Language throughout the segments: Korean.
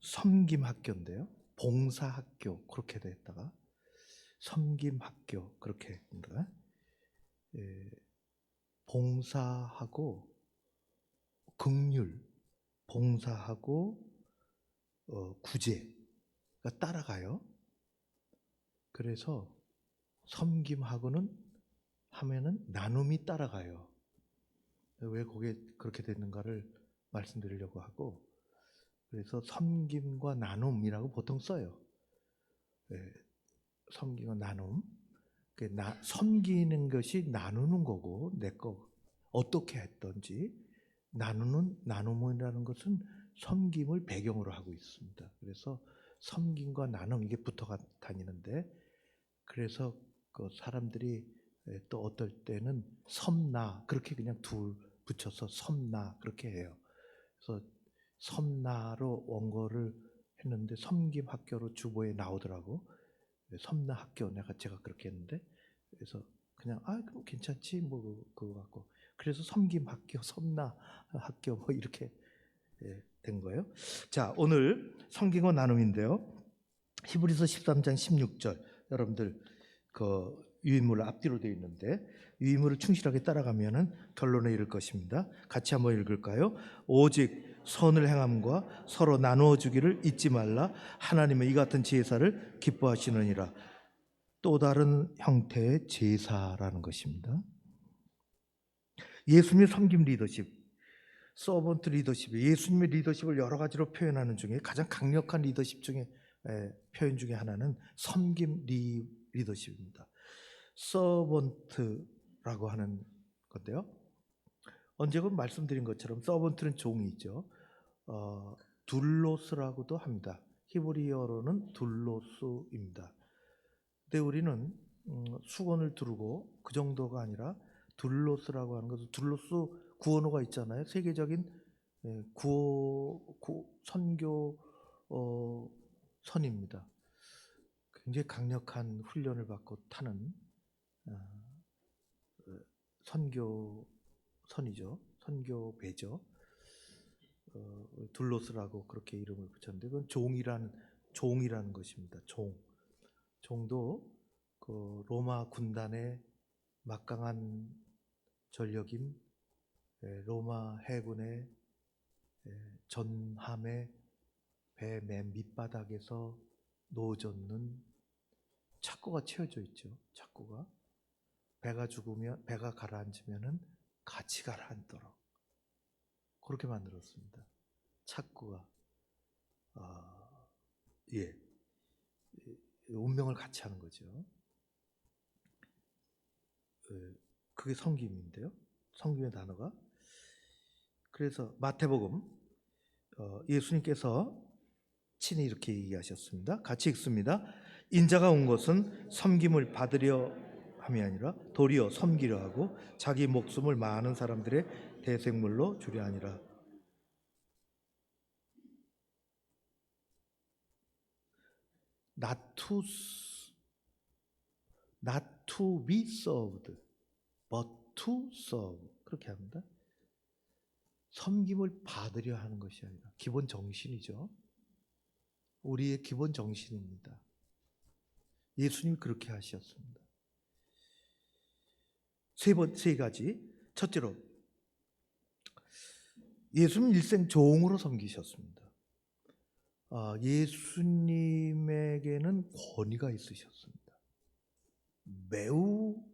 섬김학교인데요. 봉사학교 그렇게 됐다가 섬김학교 그렇게 된다. 예, 봉사하고 긍휼, 봉사하고 구제가 따라가요. 그래서 섬김하고는 하면은 나눔이 따라가요. 왜 그게 그렇게 됐는가를 말씀드리려고 하고, 그래서 섬김과 나눔이라고 보통 써요. 예, 섬김과 나눔. 섬기는 것이 나누는 거고, 내 거 어떻게 했던지 나눔이라는 것은 섬김을 배경으로 하고 있습니다. 그래서 섬김과 나눔 이게 붙어 다니는데, 그래서 그 사람들이 또 어떨 때는 섬나 그렇게 그냥 둘 붙여서 섬나 그렇게 해요. 그래서 섬나로 원고를 했는데 섬김학교로 주보에 나오더라고. 섬나학교 제가 그렇게 했는데, 그래서 그냥 그럼 괜찮지 뭐 그거 갖고, 그래서 섬김학교, 섬나학교 뭐 이렇게 된 거예요. 자, 오늘 섬김과 나눔인데요. 히브리서 13장 16절 여러분들 그 유인물 앞뒤로 되어 있는데 유인물을 충실하게 따라가면은 결론에 이를 것입니다. 같이 한번 읽을까요? 오직 선을 행함과 서로 나누어 주기를 잊지 말라. 하나님은 이 같은 제사를 기뻐하시느니라. 또 다른 형태의 제사라는 것입니다. 예수님의 섬김 리더십, 서번트 리더십, 예수님의 리더십을 여러 가지로 표현하는 중에 가장 강력한 리더십 중에 표현 중에 하나는 섬김 리더십입니다. 서번트라고 하는 건데요. 언제건 말씀드린 것처럼 서번트는 종이죠. 둘로스라고도 합니다. 히브리어로는 둘로스입니다. 근데 우리는 수건을 두르고 그 정도가 아니라 둘로스라고 하는 것은 둘로스 구원어가 있잖아요. 세계적인 선교 선입니다. 굉장히 강력한 훈련을 받고 타는 선교선이죠. 선교배죠. 둘로스라고 그렇게 이름을 붙였는데 그건 종이라는 것입니다. 종도 그 로마 군단의 막강한 전력인 로마 해군의 전함의 배 맨 밑바닥에서 놓아놓는 착고가 채워져 있죠. 착고가 배가 가라앉으면은 같이 가라앉도록 그렇게 만들었습니다. 착고가 운명을 같이 하는 거죠. 그게 섬김인데요. 섬김의 단어가. 그래서 마태복음 예수님께서 친히 이렇게 얘기하셨습니다. 같이 읽습니다. 인자가 온 것은 섬김을 받으려 함이 아니라 도리어 섬기려 하고 자기 목숨을 많은 사람들의 대생물로 주려 하니라. Not to be served, but to serve. 그렇게 합니다. 섬김을 받으려 하는 것이 아니라 기본 정신이죠. 우리의 기본 정신입니다. 예수님이 그렇게 하셨습니다. 세 가지. 첫째로 예수님 일생 종으로 섬기셨습니다. 예수님에게는 권위가 있으셨습니다. 매우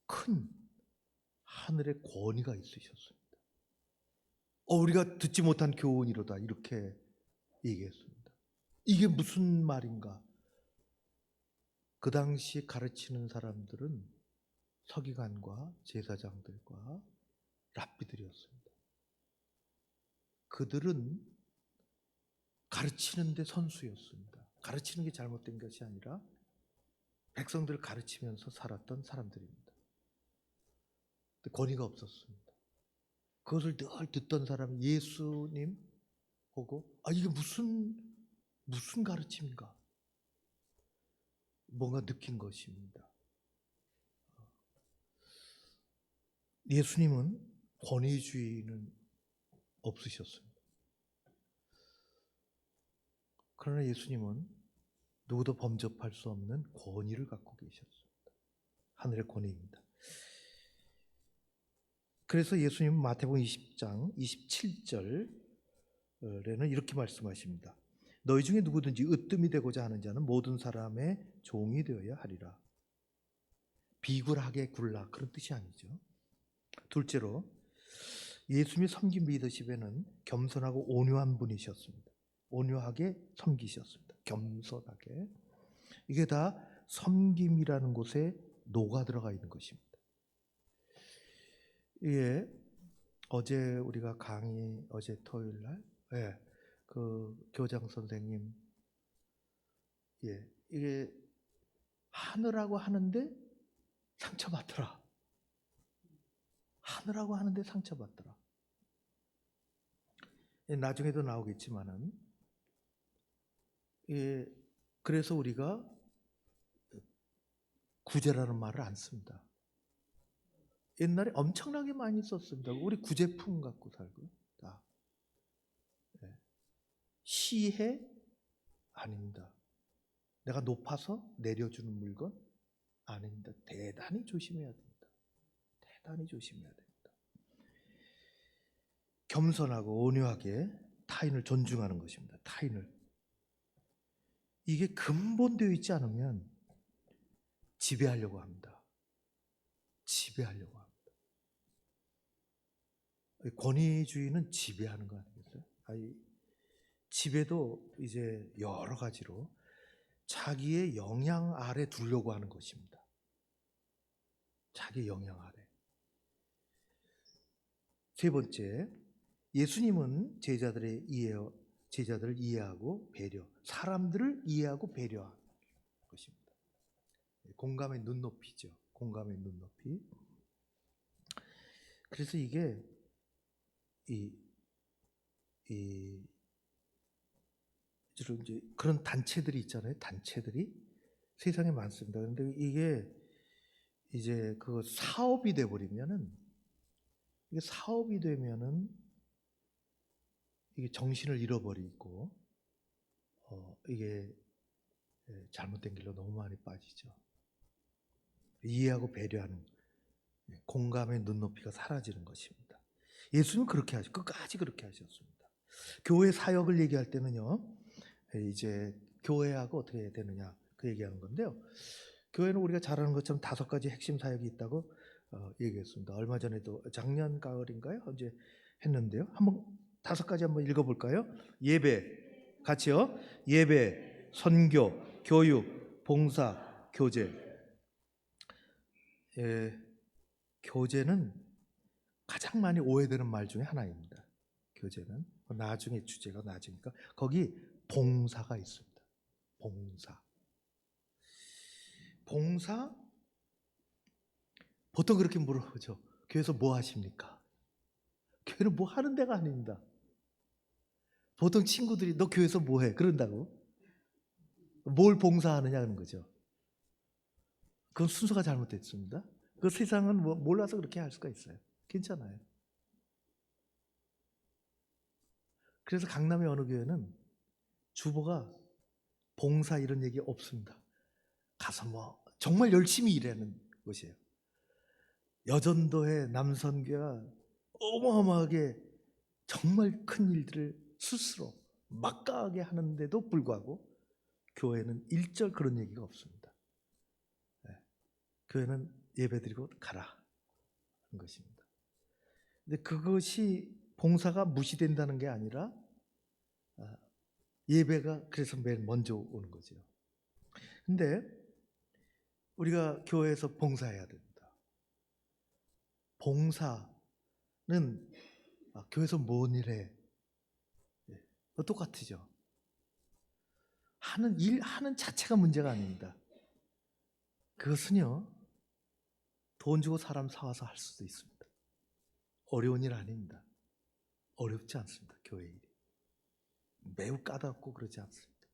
큰 하늘의 권위가 있으셨습니다. 우리가 듣지 못한 교훈이로다 이렇게 얘기했습니다. 이게 무슨 말인가? 그 당시 가르치는 사람들은 서기관과 제사장들과 랍비들이었습니다. 그들은 가르치는 데 선수였습니다. 가르치는 게 잘못된 것이 아니라 백성들을 가르치면서 살았던 사람들입니다. 권위가 없었습니다. 그것을 늘 듣던 사람이 예수님 보고 이게 무슨 가르침인가? 뭔가 느낀 것입니다. 예수님은 권위주의는 없으셨습니다. 그러나 예수님은 누구도 범접할 수 없는 권위를 갖고 계셨습니다. 하늘의 권위입니다. 그래서 예수님은 마태복음 20장 27절에는 이렇게 말씀하십니다. 너희 중에 누구든지 으뜸이 되고자 하는 자는 모든 사람의 종이 되어야 하리라. 비굴하게 굴라 그런 뜻이 아니죠. 둘째로 예수님의 섬김 리더십에는 겸손하고 온유한 분이셨습니다. 온유하게 섬기셨습니다. 겸손하게. 이게 다 섬김이라는 곳에 녹아 들어가 있는 것입니다. 예, 어제 우리가 강의 어제 토요일 날, 그 교장 선생님, 이게 하느라고 하는데 상처받더라. 하느라고 하는데 상처받더라. 나중에도 나오겠지만은, 그래서 우리가 구제라는 말을 안 씁니다. 옛날에 엄청나게 많이 썼습니다. 우리 구제품 갖고 살고 다. 시해 아닙니다. 내가 높아서 내려주는 물건 아닙니다. 대단히 조심해야 됩니다. 대단히 조심해야 됩니다. 겸손하고 온유하게 타인을 존중하는 것입니다. 타인을. 이게 근본되어 있지 않으면 지배하려고 합니다. 지배하려고 합니다. 권위주의는 지배하는 거 아니겠어요? 지배도 이제 여러 가지로 자기의 영향 아래 두려고 하는 것입니다. 자기 영향 아래. 세 번째, 예수님은 제자들을 이해하고 배려, 사람들을 이해하고 배려하는 것입니다. 공감의 눈높이죠. 공감의 눈높이. 그래서 이게 주로 이제 그런 단체들이 있잖아요. 단체들이 세상에 많습니다. 그런데 이게 이제 그 사업이 돼버리면은, 이게 사업이 되면은 이게 정신을 잃어버리고 이게 잘못된 길로 너무 많이 빠지죠. 이해하고 배려하는 공감의 눈높이가 사라지는 것입니다. 예수님은 그렇게 끝까지 그렇게 하셨습니다. 교회 사역을 얘기할 때는요, 이제 교회하고 어떻게 해야 되느냐 그 얘기하는 건데요. 교회는 우리가 잘 아는 것처럼 5가지 핵심 사역이 있다고 얘기했습니다. 얼마 전에도 작년 가을인가요? 언제 했는데요. 한번 5가지 한번 읽어볼까요? 예배, 같이요. 예배, 선교, 교육, 봉사, 교제. 교제는 가장 많이 오해되는 말 중에 하나입니다. 교제는 나중에 주제가 나중이니까 거기 봉사가 있습니다. 봉사 보통 그렇게 물어보죠. 교회에서 뭐 하십니까? 교회는 뭐 하는 데가 아닙니다. 보통 친구들이 너 교회에서 뭐 해? 그런다고. 뭘 봉사하느냐는 거죠. 그건 순서가 잘못됐습니다. 그 세상은 몰라서 그렇게 할 수가 있어요. 괜찮아요. 그래서 강남의 어느 교회는 주보가 봉사 이런 얘기 없습니다. 가서 정말 열심히 일하는 곳이에요. 여전도의 남선교가 어마어마하게 정말 큰 일들을 스스로 막강하게 하는데도 불구하고 교회는 일절 그런 얘기가 없습니다. 교회는 예배드리고 가라 하는 것입니다. 근데 그것이 봉사가 무시된다는 게 아니라 예배가 그래서 맨 먼저 오는 거죠. 근데 우리가 교회에서 봉사해야 됩니다. 봉사는 교회에서 뭔 일해? 똑같으죠. 하는 자체가 문제가 아닙니다. 그것은요, 돈 주고 사람 사와서 할 수도 있습니다. 어려운 일 아닙니다. 어렵지 않습니다. 교회 일이. 매우 까다롭고 그러지 않습니다.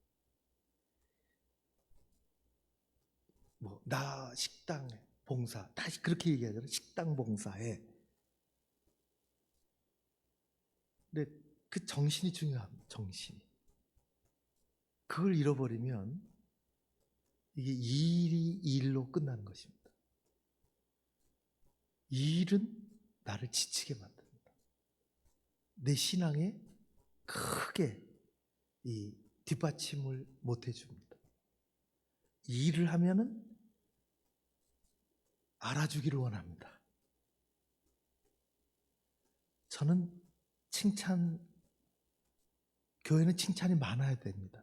나 식당 봉사, 다시 그렇게 얘기하잖아요. 식당 봉사해. 근데 그 정신이 중요합니다. 정신이. 그걸 잃어버리면 이게 일이 일로 끝나는 것입니다. 일은 나를 지치게 만듭니다. 내 신앙에 크게 이 뒷받침을 못 해줍니다. 일을 하면은 알아주기를 원합니다. 저는 교회는 칭찬이 많아야 됩니다.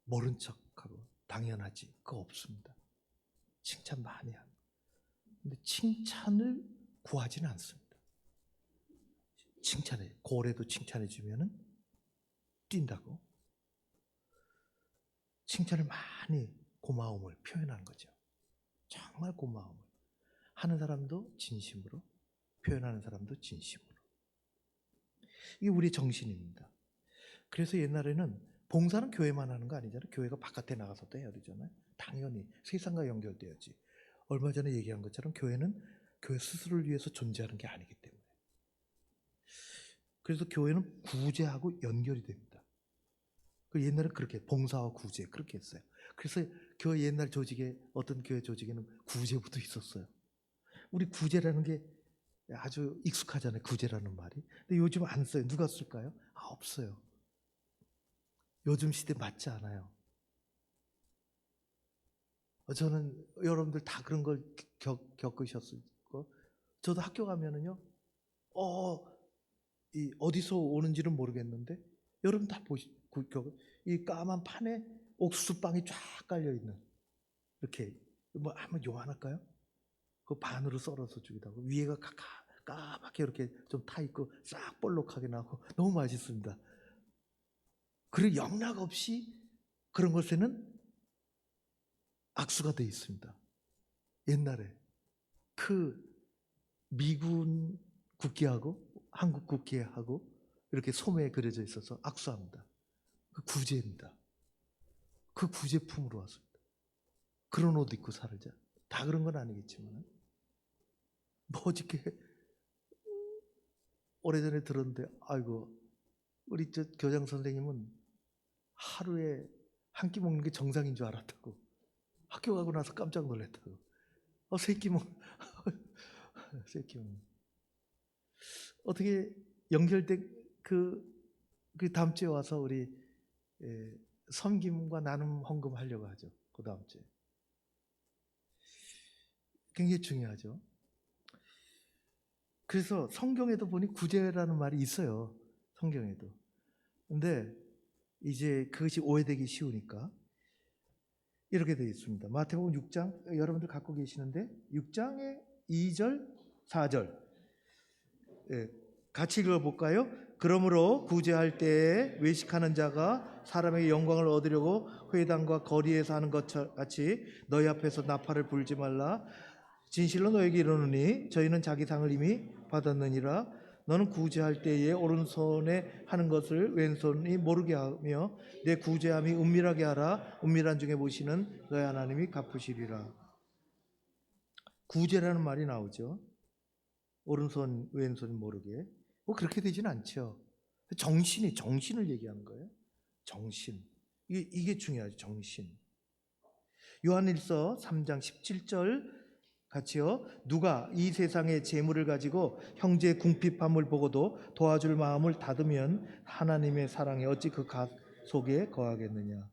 모른 척하고 당연하지 그거 없습니다. 칭찬 많이 합니다. 근데 칭찬을 구하지는 않습니다. 칭찬해, 고래도 칭찬해 주면은 뛴다고. 칭찬을 많이 고마움을 표현하는 거죠. 정말 고마움을 하는 사람도 진심으로, 표현하는 사람도 진심으로. 이게 우리의 정신입니다. 그래서 옛날에는 봉사는 교회만 하는 거 아니잖아요. 교회가 바깥에 나가서도 해야 되잖아요. 당연히 세상과 연결돼야지. 얼마 전에 얘기한 것처럼 교회는 교회 스스로를 위해서 존재하는 게 아니기 때문에. 그래서 교회는 구제하고 연결이 됩니다. 옛날에 그렇게 봉사와 구제 그렇게 했어요. 그래서 교회 옛날 조직에 어떤 교회 조직에는 구제부도 있었어요. 우리 구제라는 게 아주 익숙하잖아요. 구제라는 말이. 근데 요즘 안 써요. 누가 쓸까요? 없어요. 요즘 시대 맞지 않아요. 저는 여러분들 다 그런 걸 겪으셨을 거. 저도 학교 가면은요. 어디서 오는지는 모르겠는데 여러분 다 이 까만 판에 옥수수빵이 쫙 깔려 있는 이렇게 뭐 한번 요만할까요? 그 반으로 썰어서 주기도 하고 위에가 까맣게 이렇게 좀 타 있고 싹 볼록하게 나고 너무 맛있습니다. 그리고 영락 없이 그런 것에는 악수가 돼 있습니다. 옛날에 그 미군 국기하고 한국 국기하고 이렇게 소매에 그려져 있어서 악수합니다. 그 구제입니다. 그 구제품으로 왔습니다. 그런 옷 입고 살자. 다 그런 건 아니겠지만 뭐 어저께 오래전에 들었는데 아이고 우리 저 교장 선생님은 하루에 한 끼 먹는 게 정상인 줄 알았다고. 학교 가고 나서 깜짝 놀랐다고. 세 끼 먹. 세 끼 먹. 어떻게 연결된 그 다음 주에 와서 우리 섬김과 나눔 헌금 하려고 하죠. 그 다음 주에. 굉장히 중요하죠. 그래서 성경에도 보니 구제라는 말이 있어요. 성경에도. 근데 이제 그것이 오해되기 쉬우니까 이렇게 되어 있습니다. 마태복음 6장 여러분들 갖고 계시는데 6장의 2절, 4절 같이 읽어볼까요? 그러므로 구제할 때에 외식하는 자가 사람에게 영광을 얻으려고 회당과 거리에서 하는 것 같이 너희 앞에서 나팔을 불지 말라. 진실로 너에게 이르노니 저희는 자기 상을 이미 받았느니라. 너는 구제할 때에 오른손에 하는 것을 왼손이 모르게 하며 내 구제함이 은밀하게 하라. 은밀한 중에 보시는 너희 하나님이 갚으시리라. 구제라는 말이 나오죠. 오른손 왼손이 모르게. 뭐 그렇게 되지는 않죠. 정신을 얘기하는 거예요. 정신. 이게 중요하죠. 정신. 요한일서 3장 17절 같이요. 누가 이 세상의 재물을 가지고 형제의 궁핍함을 보고도 도와줄 마음을 닫으면 하나님의 사랑이 어찌 그 속에 거하겠느냐.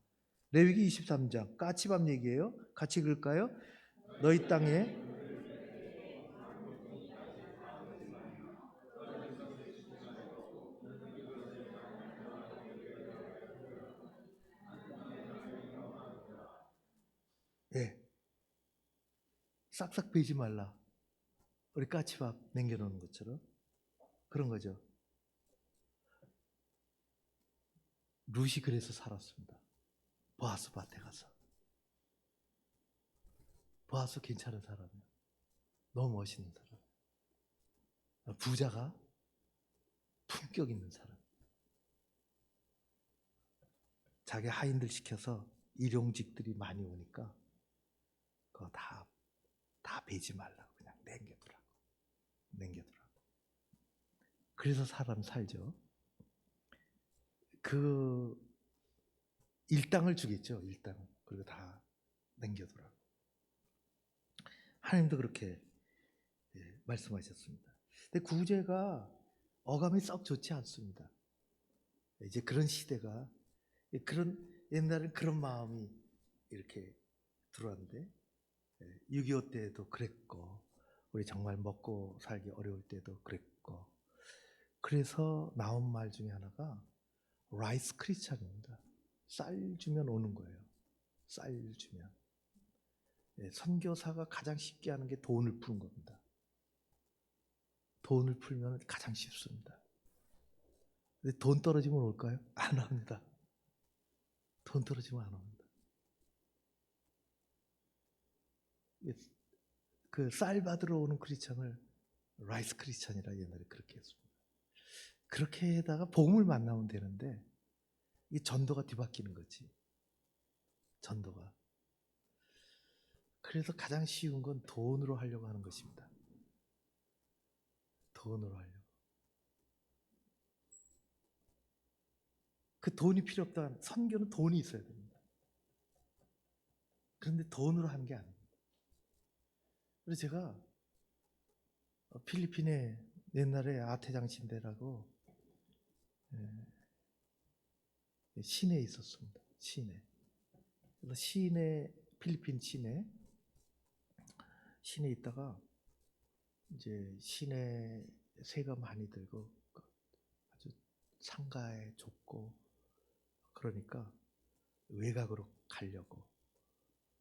레위기 23장 까치밥 얘기예요. 같이 읽을까요? 너희 땅에 싹싹 베지 말라. 우리 까치밥 남겨놓는 것처럼 그런 거죠. 룻이 그래서 살았습니다. 보아스 밭에 가서. 보아스 괜찮은 사람이에요. 너무 멋있는 사람. 부자가 품격 있는 사람. 자기 하인들 시켜서 일용직들이 많이 오니까 그거 다 베지 말라고 그냥 남겨두라고. 그래서 사람 살죠. 일당을 주겠죠. 일당. 그리고 다 남겨두라고. 하나님도 그렇게 말씀하셨습니다. 근데 구제가 어감이 썩 좋지 않습니다. 이제 그런 시대가 그런 옛날엔 그런 마음이 이렇게 들어왔는데 6.25 때도 그랬고 우리 정말 먹고 살기 어려울 때도 그랬고 그래서 나온 말 중에 하나가 라이스 크리스찬입니다. 쌀 주면 오는 거예요. 쌀 주면. 선교사가 가장 쉽게 하는 게 돈을 푸는 겁니다. 돈을 풀면 가장 쉽습니다. 근데 돈 떨어지면 올까요? 안 옵니다. 돈 떨어지면 안 옵니다. 그 쌀 받으러 오는 크리스찬을 라이스 크리스찬이라 옛날에 그렇게 했습니다. 그렇게 해다가 복음을 만나면 되는데 이 전도가 뒤바뀌는 거지. 전도가. 그래서 가장 쉬운 건 돈으로 하려고 하는 것입니다. 돈으로 하려고. 그 돈이 필요 없다. 선교는 돈이 있어야 됩니다. 그런데 돈으로 하는 게 아닙니다. 그래서 제가 필리핀에 옛날에 아태장신대라고 시내에 있었습니다. 시내. 그래서 시내 필리핀 시내에 있다가 이제 시내 새가 많이 들고 아주 상가에 좁고 그러니까 외곽으로 가려고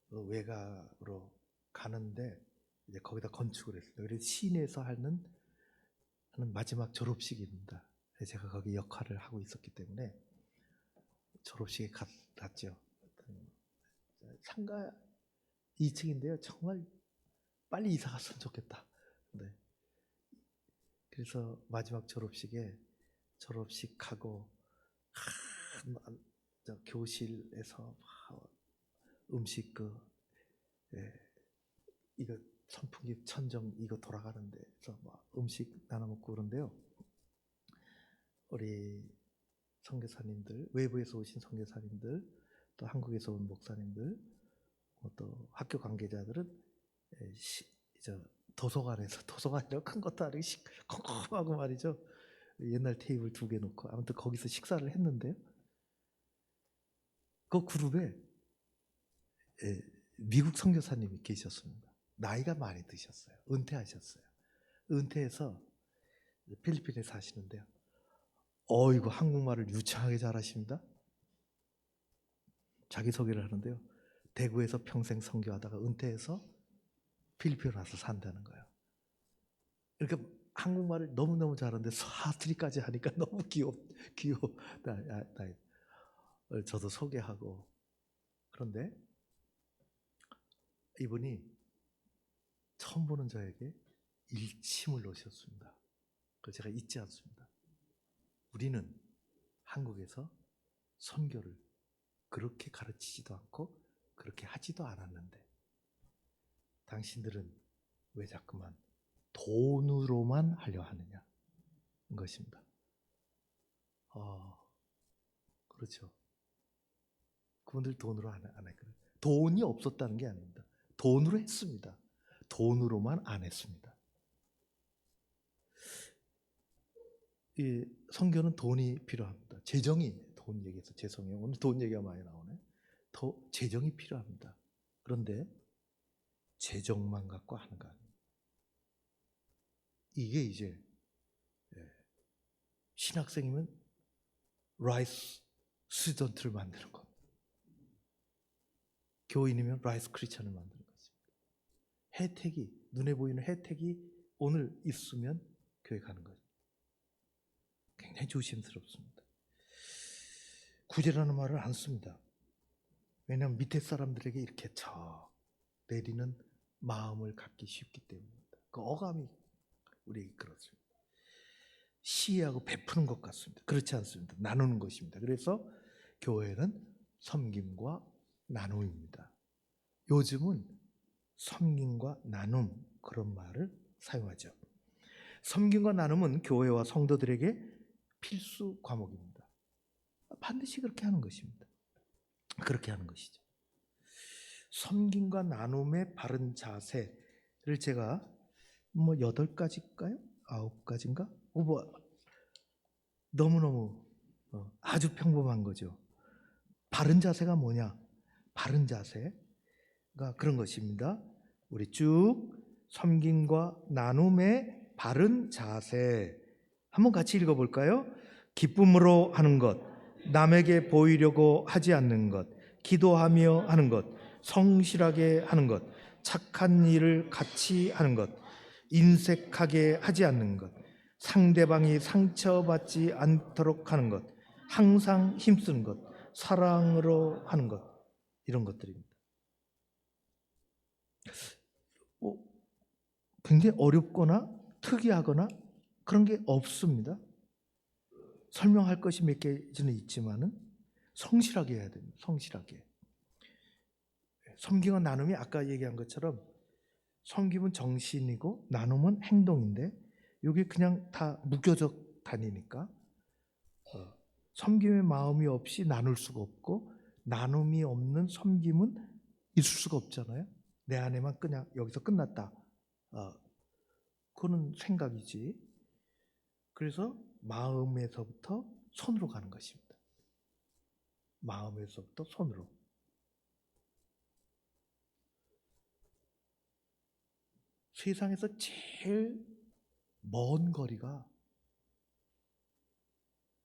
외곽으로 가는데 이제 거기다 건축을 했습니다. 그래서 시내에서 하는 마지막 졸업식입니다. 제가 거기 역할을 하고 있었기 때문에 졸업식에 갔죠. 상가 2층인데요. 정말 빨리 이사 갔으면 좋겠다. 네. 그래서 마지막 졸업식에 졸업식하고 교실에서 음식 이거 선풍기 천정 이거 돌아가는데 그래서 막 음식 나눠 먹고 그런데요. 우리 선교사님들, 외부에서 오신 선교사님들, 또 한국에서 온 목사님들, 또 학교 관계자들은 도서관이라 큰 것도 아니고 컴컴하고 말이죠. 옛날 테이블 2개 놓고 아무튼 거기서 식사를 했는데요. 그 그룹에 미국 선교사님이 계셨습니다. 나이가 많이 드셨어요. 은퇴하셨어요. 은퇴해서 필리핀에 사시는데요. 이거 한국말을 유창하게 잘하십니다. 자기소개를 하는데요. 대구에서 평생 선교하다가 은퇴해서 필리핀에 와서 산다는 거예요. 그러니까 한국말을 너무너무 잘하는데 사투리까지 하니까 너무 귀여워. 저도 소개하고 그런데 이분이 처음 보는 저에게 일침을 놓으셨습니다. 그걸 제가 잊지 않습니다. 우리는 한국에서 선교를 그렇게 가르치지도 않고 그렇게 하지도 않았는데 당신들은 왜 자꾸만 돈으로만 하려 하느냐 것입니다. 그렇죠. 그분들 돈으로 안 했거든요. 돈이 없었다는 게 아닙니다. 돈으로 했습니다. 돈으로만 안 했습니다. 이 선교는 돈이 필요합니다. 돈 얘기해서 죄송해요. 오늘 돈 얘기가 많이 나오네. 재정이 필요합니다. 그런데 재정만 갖고 하는 거 아닙니다. 이게 이제 신학생이면 라이스 스튜던트를 만드는 겁니다. 교인이면 라이스 크리스찬을 만드는 것입니다. 눈에 보이는 혜택이 오늘 있으면 교회 가는 거죠. 굉장히 조심스럽습니다. 구제라는 말을 안 씁니다. 왜냐하면 밑에 사람들에게 이렇게 내리는 마음을 갖기 쉽기 때문입니다. 그 어감이 우리에게 그렇습니다. 시해하고 베푸는 것 같습니다. 그렇지 않습니다. 나누는 것입니다. 그래서 교회는 섬김과 나눔입니다. 요즘은 섬김과 나눔 그런 말을 사용하죠. 섬김과 나눔은 교회와 성도들에게 필수 과목입니다. 반드시 그렇게 하는 것입니다. 그렇게 하는 것이죠. 섬김과 나눔의 바른 자세를 제가 8가지일까요? 9가지인가? 너무너무 아주 평범한 거죠. 바른 자세가 뭐냐? 바른 자세가 그런 것입니다. 우리 쭉 섬김과 나눔의 바른 자세 한번 같이 읽어볼까요? 기쁨으로 하는 것, 남에게 보이려고 하지 않는 것, 기도하며 하는 것, 성실하게 하는 것, 착한 일을 같이 하는 것, 인색하게 하지 않는 것, 상대방이 상처받지 않도록 하는 것, 항상 힘쓰는 것, 사랑으로 하는 것, 이런 것들입니다. 굉장히 어렵거나 특이하거나 그런 게 없습니다. 설명할 것이 몇 개는 있지만은 성실하게 해야 됩니다. 성실하게. 섬김과 나눔이 아까 얘기한 것처럼 섬김은 정신이고 나눔은 행동인데 이게 그냥 다 묶여져 다니니까 섬김의 마음이 없이 나눌 수가 없고 나눔이 없는 섬김은 있을 수가 없잖아요. 내 안에만 그냥 여기서 끝났다. 그거는 생각이지. 그래서 마음에서부터 손으로 가는 것입니다. 마음에서부터 손으로. 세상에서 제일 먼 거리가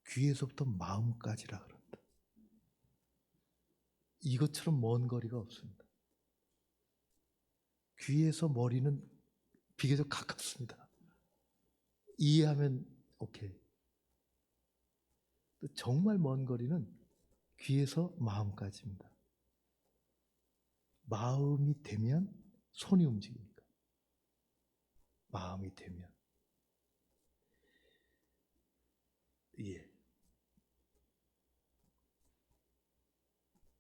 귀에서부터 마음까지라 그런다. 이것처럼 먼 거리가 없습니다. 귀에서 머리는 비교적 가깝습니다. 이해하면 오케이. 또 정말 먼 거리는 귀에서 마음까지입니다. 마음이 되면 손이 움직입니다. 마음이 되면. 예.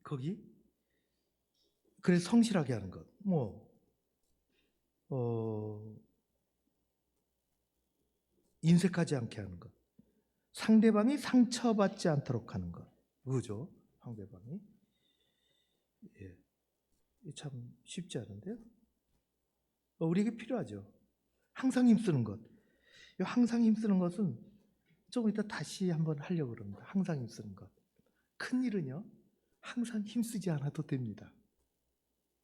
거기 그래서 성실하게 하는 것. 인색하지 않게 하는 것. 상대방이 상처받지 않도록 하는 것. 그죠? 상대방이. 예. 참 쉽지 않은데요. 우리에게 필요하죠. 항상 힘쓰는 것. 항상 힘쓰는 것은 조금 이따 다시 한번 하려고 그럽니다. 항상 힘쓰는 것. 큰일은요. 항상 힘쓰지 않아도 됩니다.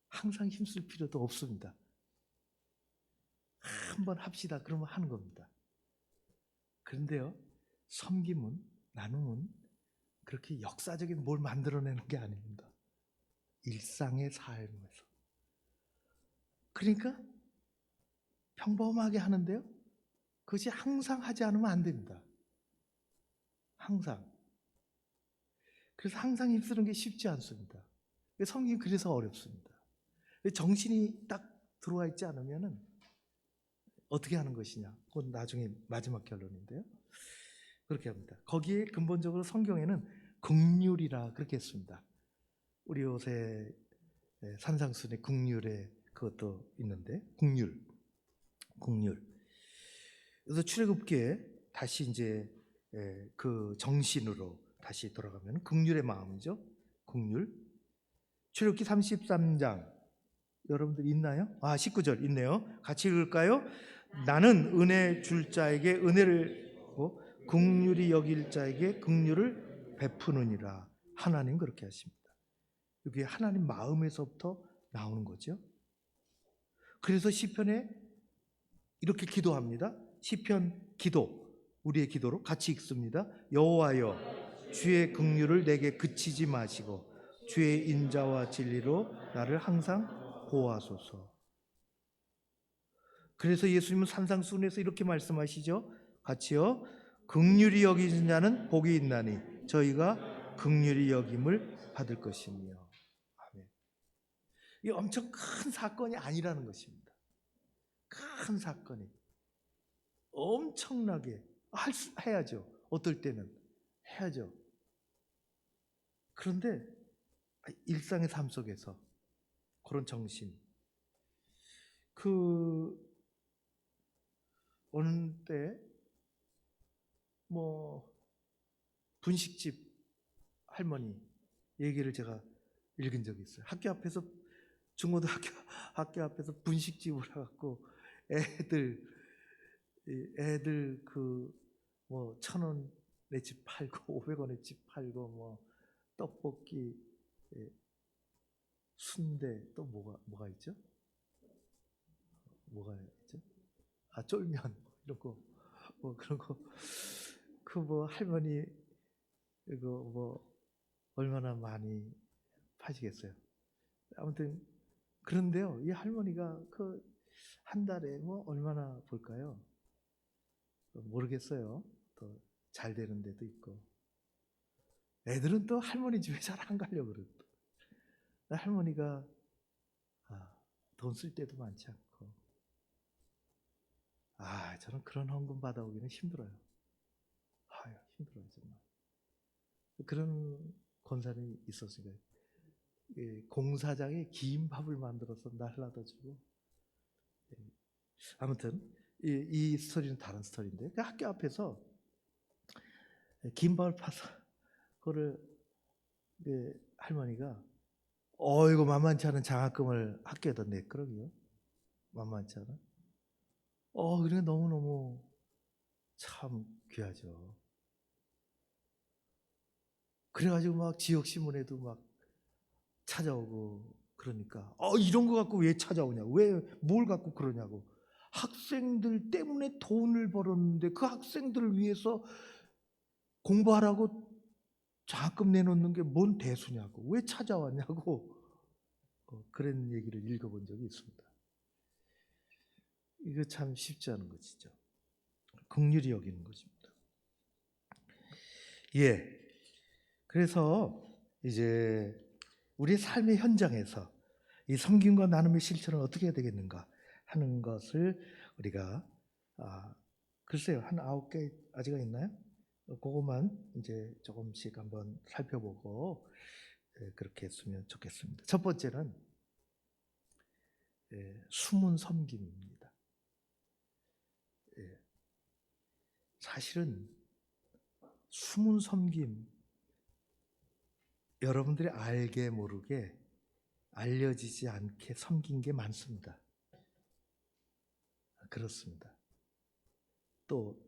항상 힘쓸 필요도 없습니다. 한번 합시다. 그러면 하는 겁니다. 그런데요. 섬김은, 나눔은 그렇게 역사적인 뭘 만들어내는 게 아닙니다. 일상의 삶에서. 그러니까 평범하게 하는데요. 그것이 항상 하지 않으면 안 됩니다. 항상. 그래서 항상 힘쓰는 게 쉽지 않습니다. 섬김이 그래서 어렵습니다. 정신이 딱 들어와 있지 않으면은 어떻게 하는 것이냐. 그건 나중에 마지막 결론인데요. 그렇게 합니다. 거기에 근본적으로 성경에는 긍휼이라 그렇게 했습니다. 우리 요새 산상순의 긍휼에 그것도 있는데 긍휼. 그래서 출애굽기에 다시 이제 그 정신으로 다시 돌아가면 긍휼의 마음이죠. 긍휼. 출애굽기 33장 여러분들 있나요? 19절 있네요. 같이 읽을까요? 나는 은혜 줄 자에게 은혜를 긍휼히 여길 자에게 긍휼을 베푸느니라. 하나님 그렇게 하십니다. 이게 하나님 마음에서부터 나오는 거죠. 그래서 시편에 이렇게 기도합니다. 시편 기도, 우리의 기도로 같이 읽습니다. 여호와여, 주의 긍휼을 내게 그치지 마시고 주의 인자와 진리로 나를 항상 보호하소서. 그래서 예수님은 산상수훈에서 이렇게 말씀하시죠. 같이요. 긍휼히 여기는 자는 복이 있나니 저희가 긍휼히 여김을 받을 것이며. 아멘. 이 엄청 큰 사건이 아니라는 것입니다. 큰 사건이 엄청나게 해야죠. 어떨 때는 해야죠. 그런데 일상의 삶 속에서 그런 정신, 어느 때 분식집 할머니 얘기를 제가 읽은 적이 있어요. 학교 앞에서 중고등학교 학교 앞에서 분식집을 해갖고 애들 그 뭐 1,000원에 집 팔고 500원에 집 팔고 뭐 떡볶이, 순대, 또 뭐가 있죠? 뭐가 있죠? 아, 쫄면 이런 거, 뭐 그런 거, 그 뭐 할머니 이거 뭐 얼마나 많이 파시겠어요. 아무튼 그런데요, 이 할머니가 그 한 달에 뭐 얼마나 볼까요? 모르겠어요. 또 잘 되는 데도 있고. 애들은 또 할머니 집에 잘 안 가려고 그래요. 할머니가 돈 쓸 때도 많지 않고. 저는 그런 헌금 받아오기는 힘들어요. 힘들어요, 정말. 그런 권사님이 있었으니까 공사장에 긴 밥을 만들어서 날라다 주고. 아무튼 이 스토리는 다른 스토리인데, 그 학교 앞에서 긴 밥을 파서 그거를 할머니가 이거 만만치 않은 장학금을 학교에다 냈거든요. 만만치 않은. 그러니까 너무너무 참 귀하죠. 그래가지고 막 지역신문에도 막 찾아오고 그러니까 이런 거 갖고 왜 찾아오냐고, 왜 뭘 갖고 그러냐고. 학생들 때문에 돈을 벌었는데 그 학생들을 위해서 공부하라고 장학금 내놓는 게 뭔 대수냐고, 왜 찾아왔냐고. 그런 얘기를 읽어본 적이 있습니다. 이거 참 쉽지 않은 것이죠. 긍휼히 여기는 것입니다. 그래서 이제 우리 삶의 현장에서 이 섬김과 나눔의 실천을 어떻게 해야 되겠는가 하는 것을 우리가 글쎄요, 한 9개 아직 있나요? 그것만 이제 조금씩 한번 살펴보고 그렇게 했으면 좋겠습니다. 첫 번째는 숨은 섬김입니다. 사실은 숨은 섬김, 여러분들이 알게 모르게 알려지지 않게 섬긴 게 많습니다. 그렇습니다. 또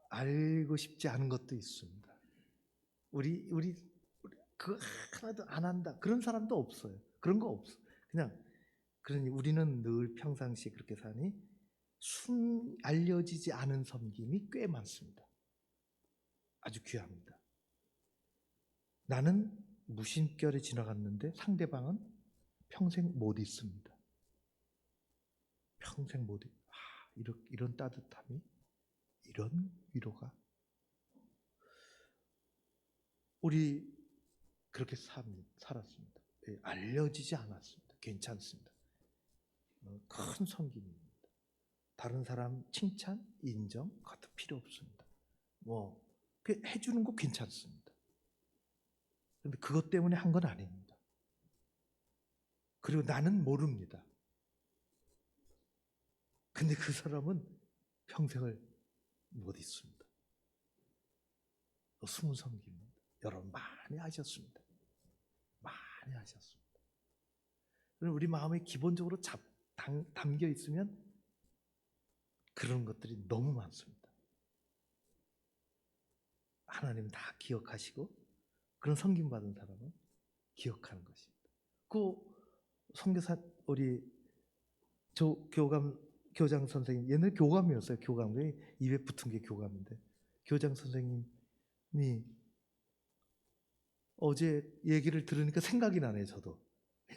알고 싶지 않은 것도 있습니다. 우리 그거 하나도 안 한다, 그런 사람도 없어요. 그런 거 없어. 그러니 우리는 늘 평상시에 그렇게 사니 알려지지 않은 섬김이 꽤 많습니다. 아주 귀합니다. 나는 무심결에 지나갔는데 상대방은 평생 못 잊습니다. 평생 못 잊. 이런 따뜻함이, 이런 위로가. 우리 그렇게 살았습니다. 알려지지 않았습니다. 괜찮습니다. 큰 섬김입니다. 다른 사람 칭찬, 인정, 그것도 필요 없습니다. 해주는 거 괜찮습니다. 그런데 그것 때문에 한 건 아닙니다. 그리고 나는 모릅니다. 근데 그 사람은 평생을 못 잊습니다. 숨은 섬김입니다. 여러분 많이 하셨습니다. 많이 하셨습니다. 우리 마음에 기본적으로 담겨 있으면 그런 것들이 너무 많습니다. 하나님 다 기억하시고, 그런 섬김 받은 사람은 기억하는 것입니다. 그 선교사 우리 교장 선생님, 옛날 교감이었어요. 교감이 입에 붙은 게 교감인데, 교장 선생님이 어제 얘기를 들으니까 생각이 나네. 저도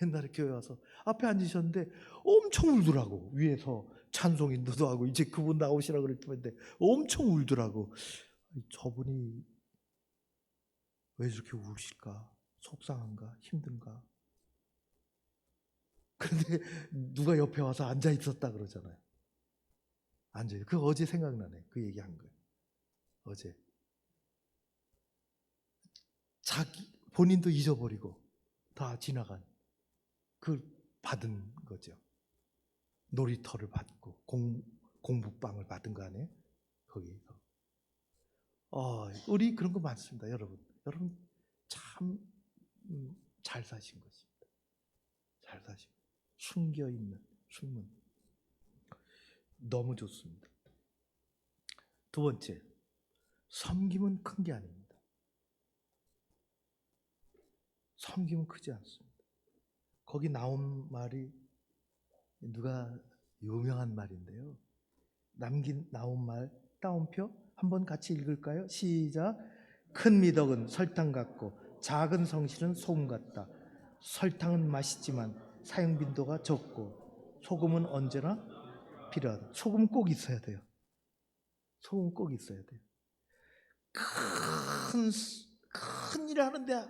옛날에 교회 와서 앞에 앉으셨는데 엄청 울더라고. 위에서 찬송 인도도 하고 이제 그분 나오시라고 그랬는데 엄청 울더라고. 저분이 왜 저렇게 우실까? 속상한가? 힘든가? 그런데 누가 옆에 와서 앉아 있었다 그러잖아요. 앉아요. 그 어제 생각나네. 그 얘기한 거예요. 어제 본인도 잊어버리고 다 지나간 그 받은 거죠. 놀이터를 받고 공부방을 받은 거 아니에요? 거기서. 우리 그런 거 많습니다, 여러분. 여러분 참 잘 사신 것입니다. 잘 사신 것. 숨겨 있는 숨은 너무 좋습니다. 두 번째, 섬김은 큰 게 아닙니다. 섬김은 크지 않습니다. 거기 나온 말이 누가 유명한 말인데요. 나온 말 따옴표 한번 같이 읽을까요? 시작. 큰 미덕은 설탕 같고 작은 성실은 소금 같다. 설탕은 맛있지만 사용 빈도가 적고 소금은 언제나 필요하다. 소금 꼭 있어야 돼요. 소금 꼭 있어야 돼요. 큰 일을 하는데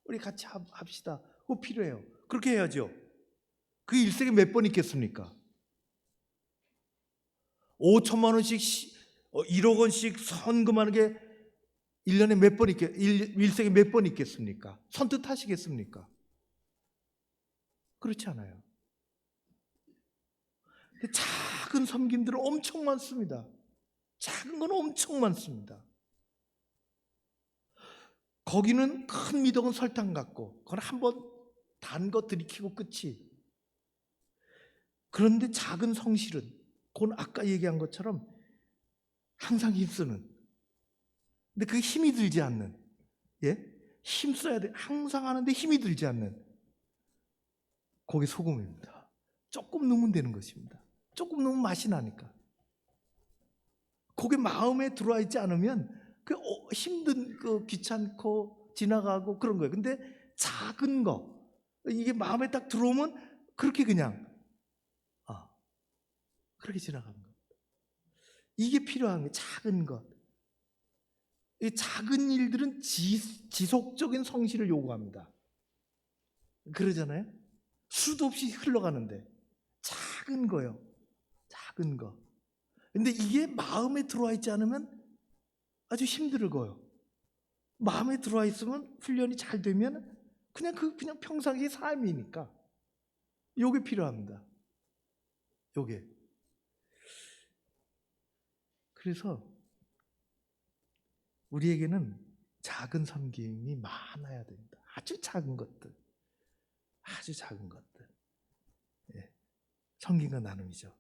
우리 같이 합시다. 그거 필요해요. 그렇게 해야죠. 그 일생에 몇 번 있겠습니까? 5천만 원씩 1억 원씩 헌금하는 게 1년에 몇 번 일생에 몇 번 있겠습니까? 선뜻 하시겠습니까? 그렇지 않아요. 작은 섬김들은 엄청 많습니다. 작은 건 엄청 많습니다. 거기는 큰 미덕은 설탕 같고 그건 한번 단 거 들이키고 끝이. 그런데 작은 성실은 그건 아까 얘기한 것처럼 항상 힘쓰는, 근데 그게 힘이 들지 않는, 힘써야 돼. 항상 하는데 힘이 들지 않는, 그게 소금입니다. 조금 넣으면 되는 것입니다. 조금 넣으면 맛이 나니까. 그게 마음에 들어와 있지 않으면 그 힘든, 귀찮고 지나가고 그런 거예요. 근데 작은 거, 이게 마음에 딱 들어오면 그렇게 그냥 그렇게 지나가는 겁니다. 이게 필요한 게 작은 것. 이 작은 일들은 지속적인 성실을 요구합니다. 그러잖아요. 수도 없이 흘러가는데 작은 거요. 작은 거. 근데 이게 마음에 들어와 있지 않으면 아주 힘들고요. 마음에 들어와 있으면 훈련이 잘 되면 그냥 평상시 삶이니까 요게 필요합니다. 요게. 그래서 우리에게는 작은 섬김이 많아야 됩니다. 아주 작은 것들. 아주 작은 것들. 섬김과 나눔이죠.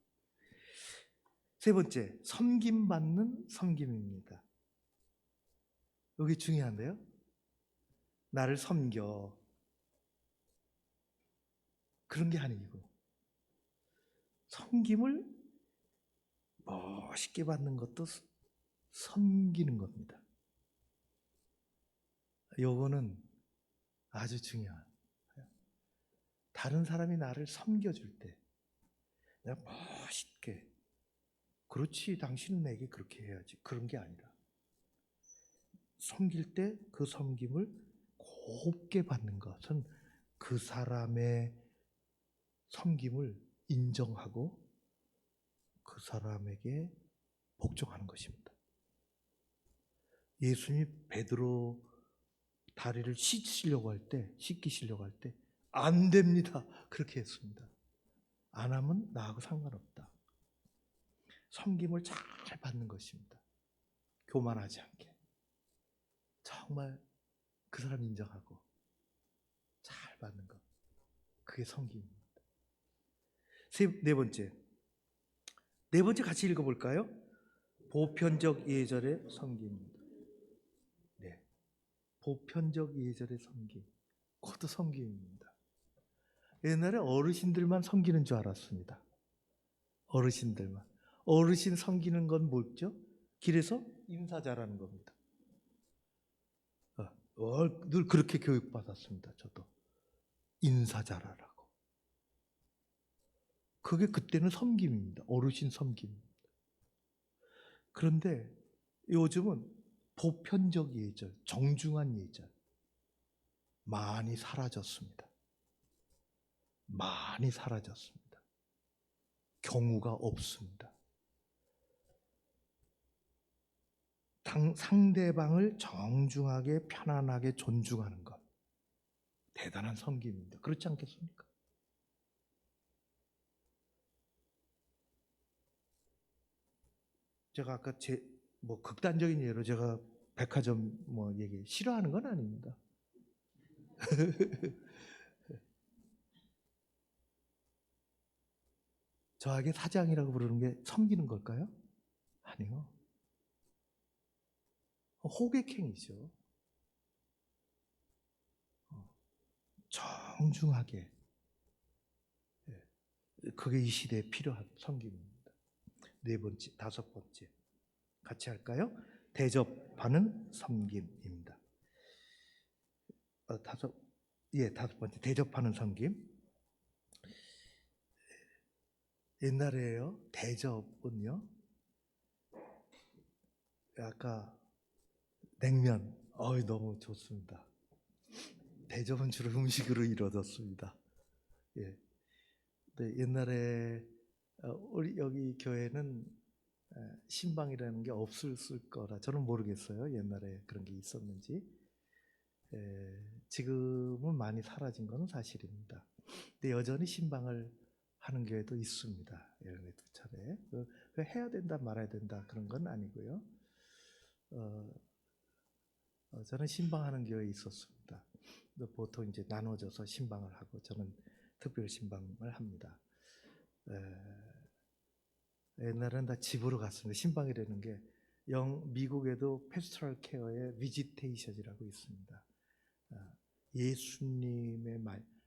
세 번째, 섬김받는 섬김입니다. 여기 중요한데요. 나를 섬겨. 그런 게 아니고 섬김을 멋있게 받는 것도 섬기는 겁니다. 요거는 아주 중요한. 다른 사람이 나를 섬겨줄 때 내가 멋있게, 그렇지 당신은 내게 그렇게 해야지, 그런 게 아니라 섬길 때 그 섬김을 곱게 받는 것은 그 사람의 섬김을 인정하고 그 사람에게 복종하는 것입니다. 예수님이 베드로 다리를 씻기시려고 할 때 안 됩니다. 그렇게 했습니다. 안 하면 나하고 상관없다. 섬김을 잘 받는 것입니다. 교만하지 않게. 정말 그 사람 인정하고 잘 받는 것. 그게 섬김입니다. 네 번째 같이 읽어볼까요? 보편적 예절의 섬김입니다. 네, 보편적 예절의 섬김. 그것도 섬김입니다. 옛날에 어르신들만 섬기는 줄 알았습니다. 어르신들만. 어르신 섬기는 건 뭐죠? 길에서 인사 잘하는 겁니다. 늘 그렇게 교육받았습니다. 저도. 인사 잘하라고. 그게 그때는 섬김입니다. 어르신 섬김입니다. 그런데 요즘은 보편적 예절, 정중한 예절 많이 사라졌습니다. 많이 사라졌습니다. 경우가 없습니다. 상대방을 정중하게 편안하게 존중하는 것, 대단한 섬김입니다. 그렇지 않겠습니까? 제가 아까 극단적인 예로 제가 백화점 얘기 싫어하는 건 아닙니다. 저에게 사장이라고 부르는 게 섬기는 걸까요? 아니요. 호객행위죠. 정중하게. 그게 이 시대에 필요한 섬김입니다. 네 번째, 다섯 번째. 같이 할까요? 대접하는 섬김입니다. 다섯 번째. 대접하는 섬김. 옛날에요. 대접은요. 아까 냉면. 너무 좋습니다. 대접은 주로 음식으로 이루어졌습니다. 예. 근데 옛날에 우리 여기 교회는 신방이라는 게 없을 거라 저는 모르겠어요. 옛날에 그런 게 있었는지. 지금은 많이 사라진 건 사실입니다. 근데 여전히 신방을 하는 교회도 있습니다. 1년에 2차례. 그 해야 된다 말아야 된다 그런 건 아니고요. 저는 신방하는 교회에 있었습니다. 보통 이제 나눠져서 신방을 하고 저는 특별 신방을 합니다. 옛날에는 다 집으로 갔습니다. 신방이라는 게 미국에도 패스토럴 케어의 비지테이션이라고 있습니다. 예수님의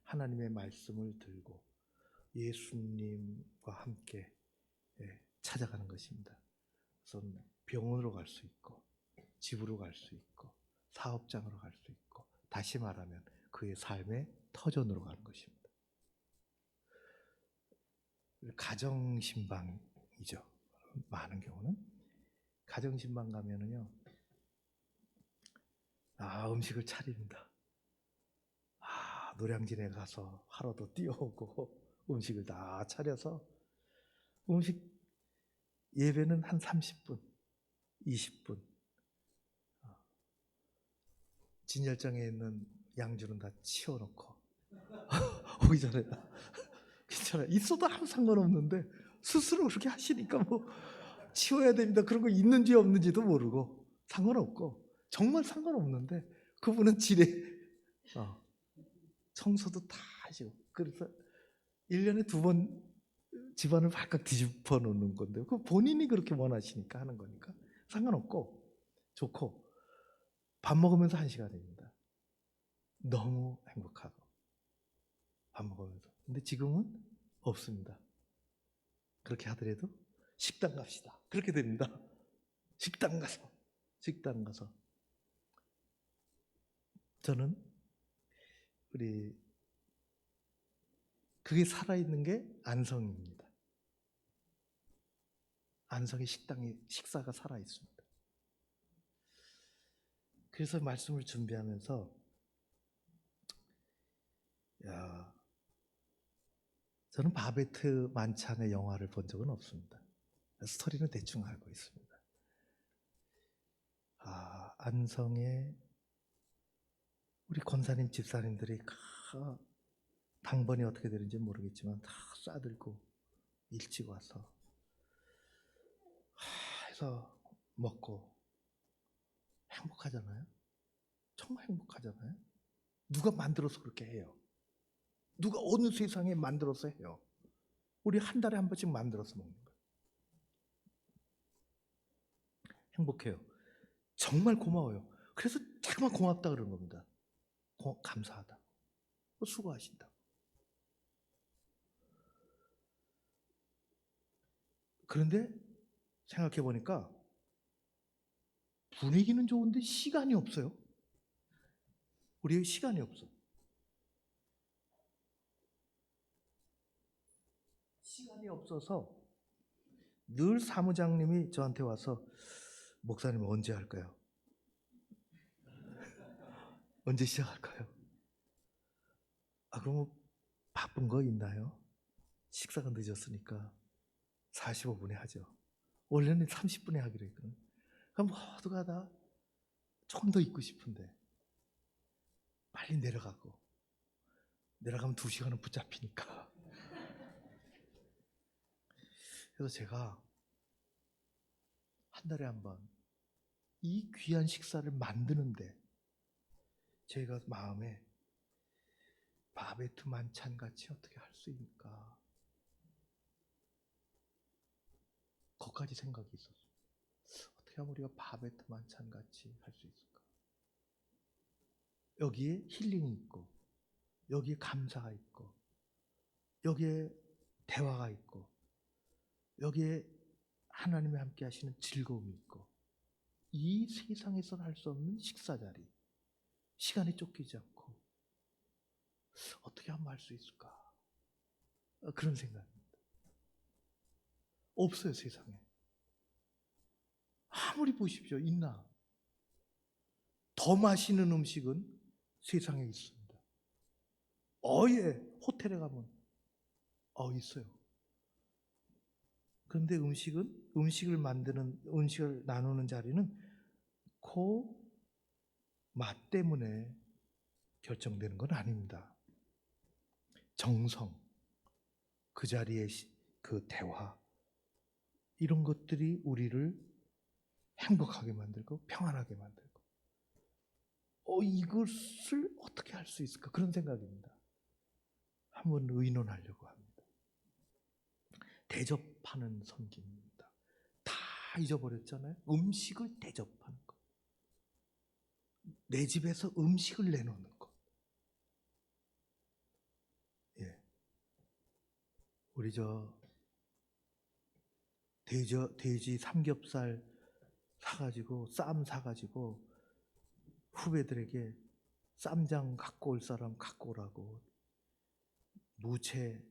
하나님의 말씀을 들고 예수님과 함께 찾아가는 것입니다. 그래서 병원으로 갈 수 있고 집으로 갈 수 있고 사업장으로 갈 수 있고 다시 말하면 그의 삶의 터전으로 가는 것입니다. 가정신방이죠. 많은 경우는 가정신방 가면은요, 음식을 차립니다. 노량진에 가서 하루도 뛰어오고 음식을 다 차려서 음식 예배는 한 30분, 20분. 진열장에 있는 양주는 다 치워놓고 오기 전에 괜찮아요. 있어도 아무 상관없는데 스스로 그렇게 하시니까 뭐 치워야 됩니다. 그런 거 있는지 없는지도 모르고 상관없고 정말 상관없는데 그분은 지레 청소도 다 하시고 그래서 1년에 2번 집안을 발칵 뒤집어 놓는 건데 그 본인이 그렇게 원하시니까 하는 거니까 상관없고 좋고 밥 먹으면서 1시간입니다. 너무 행복하고 밥 먹으면서. 근데 지금은 없습니다. 그렇게 하더라도 식당 갑시다. 그렇게 됩니다. 식당 가서 저는 그게 살아있는 게 안성입니다. 안성의 식사가 살아있습니다. 그래서 말씀을 준비하면서 저는 바베트 만찬의 영화를 본 적은 없습니다. 스토리는 대충 알고 있습니다. 안성에 우리 권사님 집사님들이 당번이 어떻게 되는지 모르겠지만 다 싸들고 일찍 와서 해서 먹고 행복하잖아요. 정말 행복하잖아요. 누가 만들어서 그렇게 해요? 누가 어느 세상에 만들어서 해요? 우리 한 달에 한 번씩 만들어서 먹는 거예요. 행복해요. 정말 고마워요. 그래서 자꾸만 고맙다 그러는 겁니다. 감사하다. 수고하신다. 그런데 생각해 보니까 분위기는 좋은데 시간이 없어요. 우리의 시간이 없어. 시간이 없어서 늘 사무장님이 저한테 와서 목사님 언제 할까요? 언제 시작할까요? 그럼 바쁜 거 있나요? 식사가 늦었으니까 45분에 하죠. 원래는 30분에 하기로 했거든요. 그럼 모두가 다 조금 더 있고 싶은데 빨리 내려가면 2시간은 붙잡히니까. 그래서 제가 한 달에 한 번 이 귀한 식사를 만드는데 제가 마음에 바베트 만찬같이 어떻게 할 수 있을까? 거기까지 생각이 있었어요. 어떻게 하면 우리가 바베트 만찬같이 할 수 있을까? 여기에 힐링이 있고, 여기에 감사가 있고, 여기에 대화가 있고, 여기에 하나님이 함께 하시는 즐거움이 있고, 이 세상에서는 할 수 없는 식사 자리, 시간이 쫓기지 않고 어떻게 하면 할 수 있을까? 그런 생각입니다. 없어요, 세상에. 아무리 보십시오, 있나? 더 맛있는 음식은 세상에 있습니다. 예, 호텔에 가면 있어요. 그런데 음식을 나누는 자리는 그 맛 때문에 결정되는 건 아닙니다. 정성, 그 자리의 그 대화, 이런 것들이 우리를 행복하게 만들고 평안하게 만들고, 이것을 어떻게 할 수 있을까? 그런 생각입니다. 한번 의논하려고 합니다. 대접하는 섬김입니다. 다 잊어버렸잖아요. 음식을 대접하는 것, 내 집에서 음식을 내놓는 것. 예, 우리 돼지 삼겹살 사가지고, 쌈 사가지고 후배들에게 쌈장 갖고 올 사람 갖고 오라고, 무채,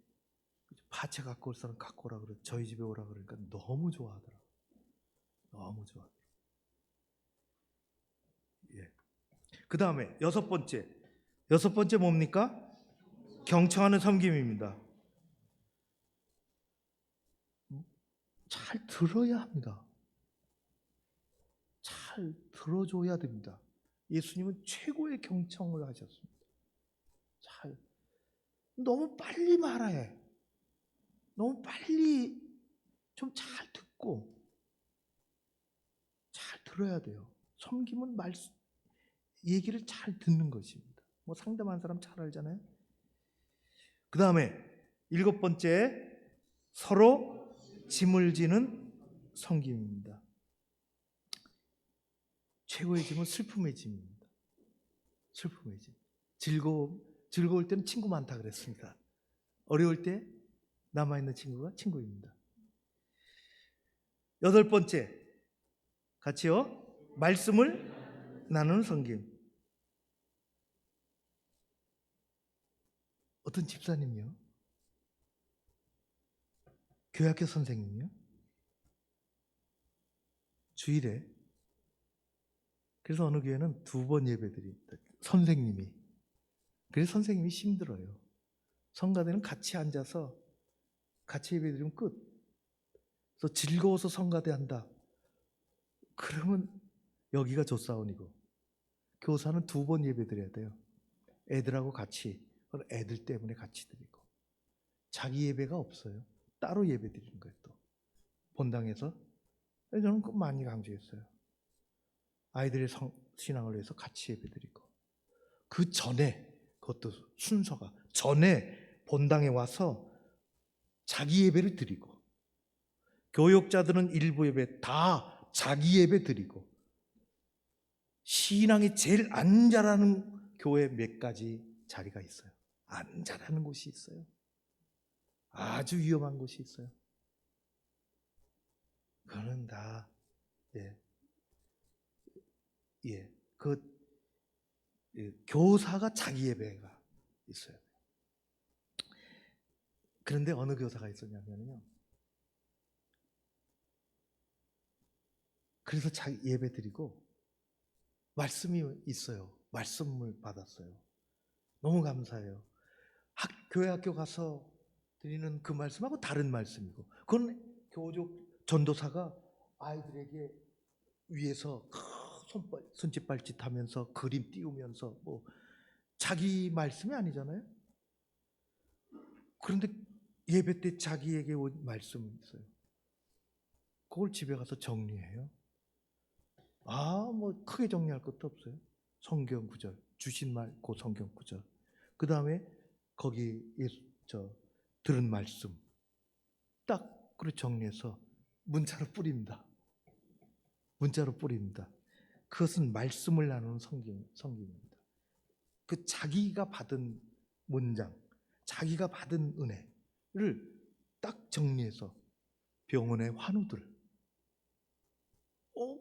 파채 갖고 올 사람 갖고 오라 그래, 저희 집에 오라 그러니까 너무 좋아하더라고요. 너무 좋아하더라고요. 예. 그 다음에 여섯 번째 뭡니까? 경청하는 섬김입니다. 잘 들어야 합니다. 잘 들어줘야 됩니다. 예수님은 최고의 경청을 하셨습니다. 너무 빨리 말해. 너무 빨리 좀 잘 듣고 잘 들어야 돼요. 섬김은 얘기를 잘 듣는 것입니다. 뭐 상담한 사람 잘 알잖아요. 그 다음에 7번째, 서로 짐을 지는 섬김입니다. 최고의 짐은 슬픔의 짐입니다. 슬픔의 짐. 즐거울 때는 친구 많다 그랬습니다. 어려울 때 남아있는 친구가 친구입니다. 8번째, 같이요. 말씀을 나누는 섬김. 어떤 집사님이요? 교회학교 선생님이요? 주일에. 그래서 어느 교회는 2번 예배드립니다. 선생님이. 그래서 선생님이 힘들어요. 성가대는 같이 앉아서 같이 예배드리면 끝. 그래서 즐거워서 성가대 한다. 그러면 여기가 조사원이고, 교사는 2번 예배드려야 돼요. 애들하고 같이, 애들 때문에 같이 드리고. 자기 예배가 없어요. 따로 예배 드리는 거예요. 또 본당에서. 저는 그거 많이 강조했어요. 아이들의 신앙을 위해서 같이 예배 드리고, 그 전에, 그것도 순서가 전에 본당에 와서 자기 예배를 드리고, 교역자들은 일부 예배 다 자기 예배 드리고, 신앙이 제일 안 자라는 교회 몇 가지 자리가 있어요. 안 자라는 곳이 있어요. 아주 위험한 곳이 있어요. 그거는 다 교사가 자기 예배가 있어요. 그런데 어느 교사가 있었냐면요, 그래서 자기 예배 드리고 말씀이 있어요. 말씀을 받았어요. 너무 감사해요. 교회 학교 가서 드리는 그 말씀하고 다른 말씀이고, 그건 교족 전도사가 아이들에게 위에서 손짓발짓 하면서 그림 띄우면서 뭐 자기 말씀이 아니잖아요. 그런데 예배 때 자기에게 온 말씀이 있어요. 그걸 집에 가서 정리해요. 뭐 크게 정리할 것도 없어요. 성경 구절, 주신 말, 그 성경 구절. 그 다음에 거기 들은 말씀 딱 그렇게 정리해서 문자로 뿌립니다. 문자로 뿌립니다. 그것은 말씀을 나누는 성김입니다. 그 자기가 받은 문장, 자기가 받은 은혜를 딱 정리해서 병원의 환우들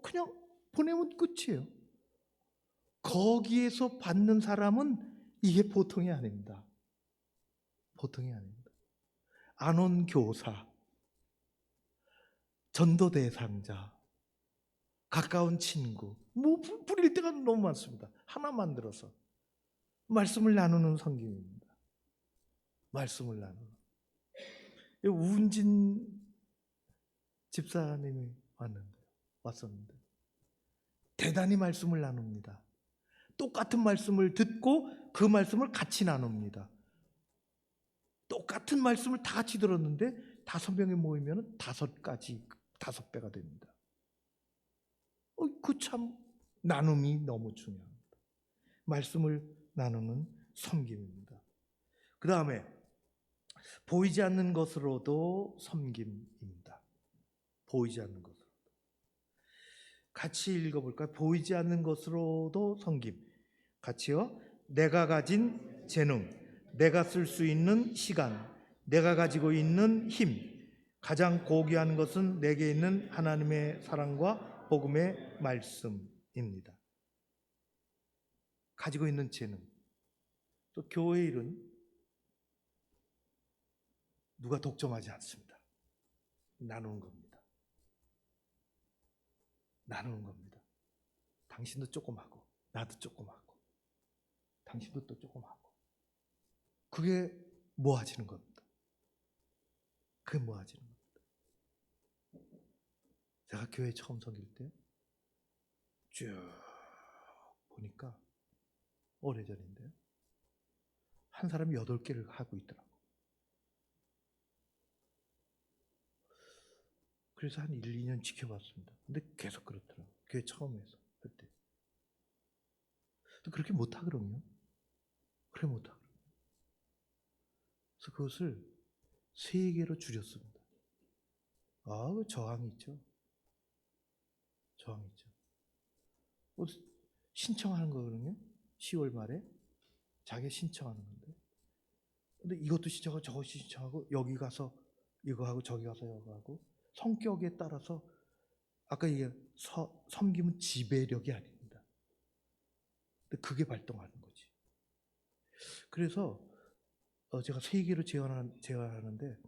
그냥 보내면 끝이에요. 거기에서 받는 사람은 이게 보통이 아닙니다. 보통이 아닙니다. 안 온 교사, 전도 대상자, 가까운 친구, 뿌릴 때가 너무 많습니다. 하나 만들어서 말씀을 나누는 성김입니다. 말씀을 나누는. 우은진 집사님이 왔었는데 대단히 말씀을 나눕니다. 똑같은 말씀을 듣고 그 말씀을 같이 나눕니다. 똑같은 말씀을 다 같이 들었는데 5명이 모이면 5배가 됩니다. 그 참 나눔이 너무 중요합니다. 말씀을 나누는 섬김입니다. 그 다음에 보이지 않는 것으로도 섬김입니다. 보이지 않는 것으로. 같이 읽어볼까요? 보이지 않는 것으로도 섬김. 같이요. 내가 가진 재능, 내가 쓸 수 있는 시간, 내가 가지고 있는 힘, 가장 고귀한 것은 내게 있는 하나님의 사랑과 복음의 말씀입니다. 가지고 있는 재능. 또 교회 일은 누가 독점하지 않습니다. 나누는 겁니다. 나누는 겁니다. 당신도 조금 하고 나도 조금 하고 당신도 또 조금 하고 그게 모아지는 겁니다. 그게 모아지는 겁니다. 제가 교회 처음 섬길 때 쭉 보니까 오래전인데요. 한 사람이 8개를 하고 있더라고. 그래서 한 1, 2년 지켜봤습니다. 근데 계속 그렇더라고요. 교회 처음 해서 할 때. 또 그렇게 못하거든요. 그래 못하거든요. 그래서 그것을 3개로 줄였습니다. 그 저항이 있죠. 저항이 있죠. 신청하는 거거든요. 10월 말에 자기가 신청하는 건데. 근데 이것도 신청하고 저것도 신청하고 여기 가서 이거 하고 저기 가서 이거 하고 성격에 따라서 아까 이게 섬김은 지배력이 아닙니다. 근데 그게 발동하는 거지. 그래서 제가 3개로 제안하는데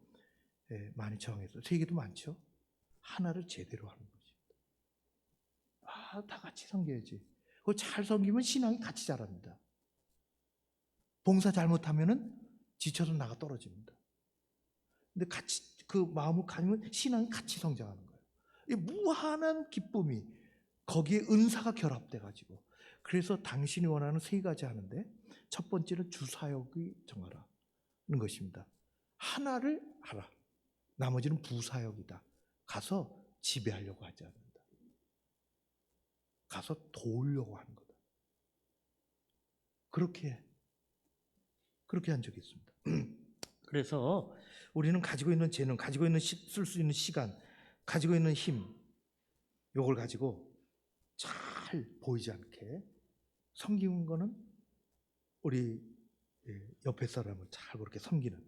많이 정했어요. 3개도 많죠. 하나를 제대로 하는 것입니다. 다 같이 섬겨야지. 그걸 잘 섬기면 신앙이 같이 자랍니다. 봉사 잘못하면은 지쳐서 나가 떨어집니다. 근데 같이 그 마음을 가지면 신앙이 같이 성장하는 거예요. 이 무한한 기쁨이 거기에 은사가 결합돼 가지고 그래서 당신이 원하는 3가지 하는데 첫 번째는 주사역이 정하라는 것입니다. 하나를 하라. 나머지는 부사역이다. 가서 지배하려고 하지 않는다. 가서 도우려고 하는 거다. 그렇게 한 적이 있습니다. 그래서 우리는 가지고 있는 재능, 가지고 있는 쓸 수 있는 시간, 가지고 있는 힘, 이걸 가지고 잘 보이지 않게 섬기는 거는 우리 옆에 사람을 잘 그렇게 섬기는,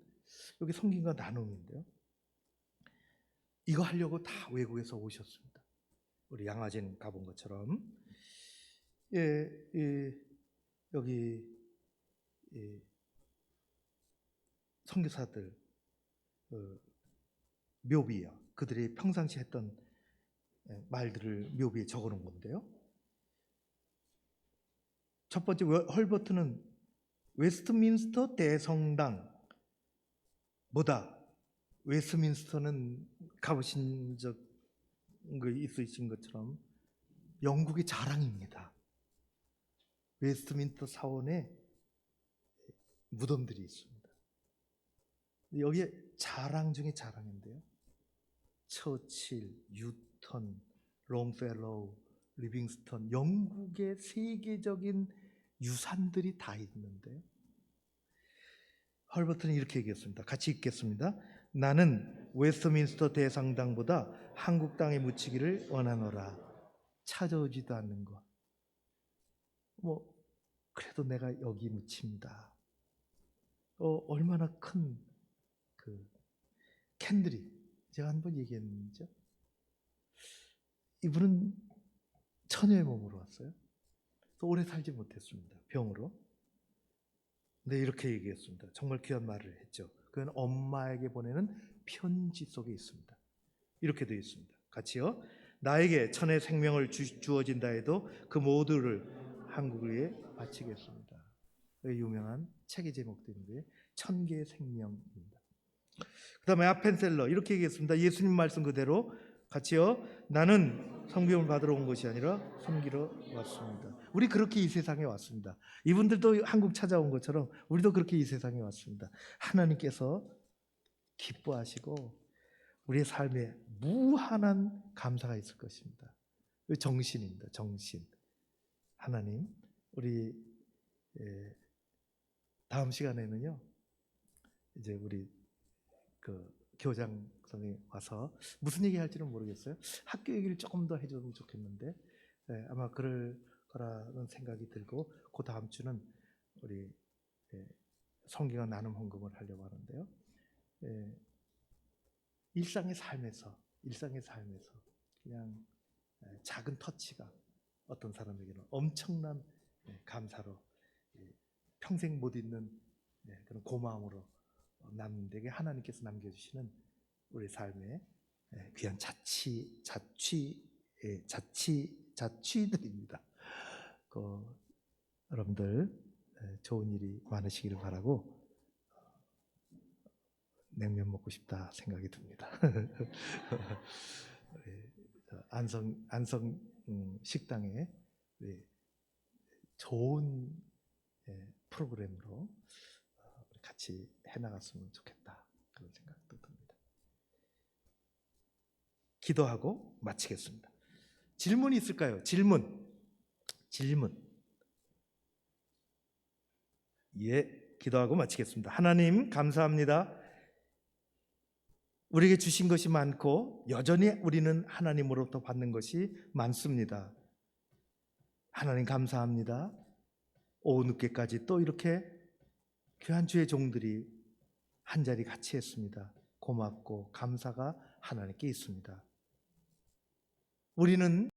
여기 섬김과 나눔인데요. 이거 하려고 다 외국에서 오셨습니다. 우리 양화진 가본 것처럼 여기 선교사들 묘비야 그들이 평상시 했던 말들을 묘비에 적어놓은 건데요. 첫 번째 헐버트는 웨스트민스터 대성당 뭐다. 웨스트민스터는 가보신 적 있으신 것처럼 영국의 자랑입니다. 웨스트민스터 사원에 무덤들이 있습니다. 여기에 자랑 중에 자랑인데요. 처칠, 뉴턴, 롱펠로우, 리빙스턴, 영국의 세계적인 유산들이 다 있는데요. 헐버트는 이렇게 얘기했습니다. 같이 읽겠습니다. 나는 웨스트민스터 대성당보다 한국 땅에 묻히기를 원하노라. 찾아오지도 않는 것. 그래도 내가 여기 묻힙니다. 얼마나 큰 그 캔들이, 제가 한번 얘기했는죠. 이분은 처녀의 몸으로 왔어요. 또 오래 살지 못했습니다. 병으로. 근데 이렇게 얘기했습니다. 정말 귀한 말을 했죠. 그건 엄마에게 보내는 편지 속에 있습니다. 이렇게 되어 있습니다. 같이요. 나에게 천의 생명을 주어진다 해도 그 모두를 한국 위에 바치겠습니다. 유명한 책의 제목도 있는데 천개의 생명입니다. 그 다음에 아펜셀러 이렇게 얘기했습니다. 예수님 말씀 그대로 같이요. 나는 성경을 받으러 온 것이 아니라 섬기러 왔습니다. 우리 그렇게 이 세상에 왔습니다. 이분들도 한국 찾아온 것처럼 우리도 그렇게 이 세상에 왔습니다. 하나님께서 기뻐하시고 우리의 삶에 무한한 감사가 있을 것입니다. 정신입니다. 정신. 하나님, 우리 다음 시간에는요, 이제 우리 교장선생님 와서 무슨 얘기 할지는 모르겠어요. 학교 얘기를 조금 더 해주면 좋겠는데, 아마 그럴 거라는 생각이 들고, 그 다음 주는 우리 성경과 나눔 헌금을 하려고 하는데요. 일상의 삶에서 그냥 작은 터치가 어떤 사람에게는 엄청난 감사로 평생 못 잊는 그런 고마움으로 남는 데게 하나님께서 남겨주시는 우리 삶의 귀한 자취들입니다. 여러분들 좋은 일이 많으시기를 바라고 냉면 먹고 싶다 생각이 듭니다. 안성 식당에 좋은 프로그램으로 같이 해나갔으면 좋겠다 그런 생각도 듭니다. 기도하고 마치겠습니다. 질문이 있을까요? 질문. 기도하고 마치겠습니다. 하나님 감사합니다. 우리에게 주신 것이 많고 여전히 우리는 하나님으로부터 받는 것이 많습니다. 하나님 감사합니다. 오후 늦게까지 또 이렇게 귀한 주의 종들이 한자리 같이 했습니다. 고맙고 감사가 하나님께 있습니다. 우리는